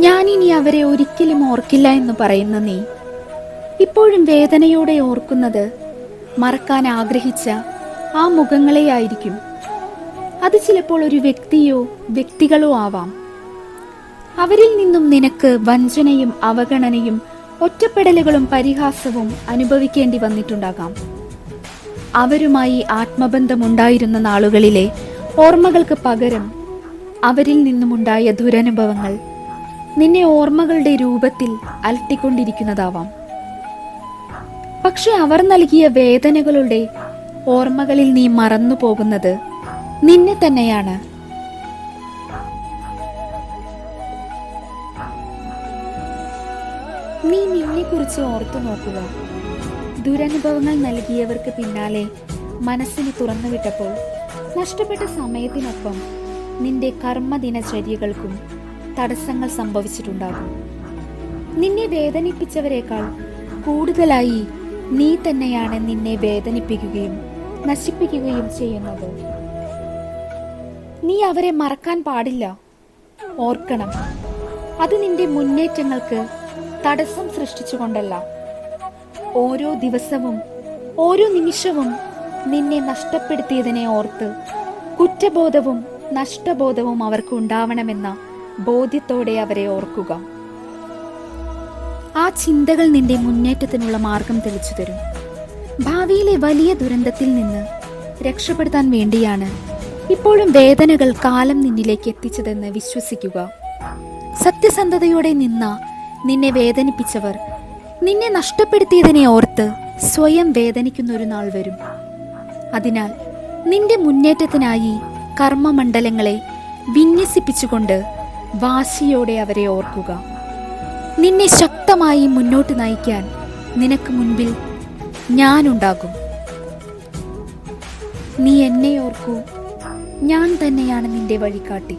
ഞാനിനി അവരെ ഒരിക്കലും ഓർക്കില്ല എന്ന് പറയുന്ന നീ ഇപ്പോഴും വേദനയോടെ ഓർക്കുന്നത് മറക്കാൻ ആഗ്രഹിച്ച ആ മുഖങ്ങളെയായിരിക്കും. അത് ചിലപ്പോൾ ഒരു വ്യക്തിയോ വ്യക്തികളോ ആവാം. അവരിൽ നിന്നും നിനക്ക് വഞ്ചനയും അവഗണനയും ഒറ്റപ്പെടലുകളും പരിഹാസവും അനുഭവിക്കേണ്ടി വന്നിട്ടുണ്ടാകാം. അവരുമായി ആത്മബന്ധമുണ്ടായിരുന്ന നാളുകളിലെ ഓർമ്മകൾക്ക് പകരം അവരിൽ നിന്നുമുണ്ടായ ദുരനുഭവങ്ങൾ നിന്നെ ഓർമ്മകളുടെ രൂപത്തിൽ അലട്ടിക്കൊണ്ടിരിക്കുന്നതാവാം. പക്ഷെ അവർ നൽകിയ വേദനകളുടെ ഓർമ്മകളിൽ നീ മറന്നു പോകുന്നത് നിന്നെ തന്നെയാണ്. നീ നിന്നെ കുറിച്ച് ഓർത്തു നോക്കുക. ദുരനുഭവങ്ങൾ നൽകിയവർക്ക് പിന്നാലെ മനസ്സിന് തുറന്നുവിട്ടപ്പോൾ നഷ്ടപ്പെട്ട സമയത്തിനൊപ്പം നിന്റെ കർമ്മദിനചര്യകൾക്കും തടസ്സങ്ങൾ സംഭവിച്ചിട്ടുണ്ടാകും. നിന്നെ വേദനിപ്പിച്ചവരെക്കാൾ കൂടുതലായി നീ തന്നെയാണ് നിന്നെ വേദനിപ്പിക്കുകയും നശിപ്പിക്കുകയും ചെയ്യുന്നത്. നീ അവരെ മറക്കാൻ പാടില്ല. ഓർക്കണം, അത് നിന്റെ മുന്നേറ്റങ്ങൾക്ക് തടസ്സം സൃഷ്ടിച്ചുകൊണ്ടല്ല. ഓരോ ദിവസവും ഓരോ നിമിഷവും നിന്നെ നഷ്ടപ്പെടുത്തിയതിനെ ഓർത്ത് കുറ്റബോധവും നഷ്ടബോധവും അവർക്ക് ഉണ്ടാവണമെന്ന ബോധ്യത്തോടെ അവരെ ഓർക്കുക. ആ ചിന്തകൾ നിന്റെ മുന്നേറ്റത്തിനുള്ള മാർഗം തെളിച്ചു തരും. ഭാവിയിലെ വലിയ ദുരന്തത്തിൽ നിന്ന് രക്ഷപ്പെടുത്താൻ വേണ്ടിയാണ് ഇപ്പോഴും വേദനകൾ കാലം നിന്നിലേക്ക് എത്തിച്ചതെന്ന് വിശ്വസിക്കുക. സത്യസന്ധതയോടെ നിന്നെ വേദനിപ്പിച്ചവർ നിന്നെ നഷ്ടപ്പെടുത്തിയതിനെ ഓർത്ത് സ്വയം വേദനിക്കുന്ന ഒരു നാൾ വരും. അതിനാൽ നിന്റെ മുന്നേറ്റത്തിനായി കർമ്മമണ്ഡലങ്ങളെ വിന്യസിപ്പിച്ചുകൊണ്ട് വാശിയോടെ അവരെ ഓർക്കുക. നിന്നെ ശക്തമായി മുന്നോട്ട് നയിക്കാൻ നിനക്ക് മുൻപിൽ ഞാനുണ്ടാകും. നീ എന്നെ ഓർക്കൂ, ഞാൻ തന്നെയാണ് നിന്റെ വഴികാട്ടി.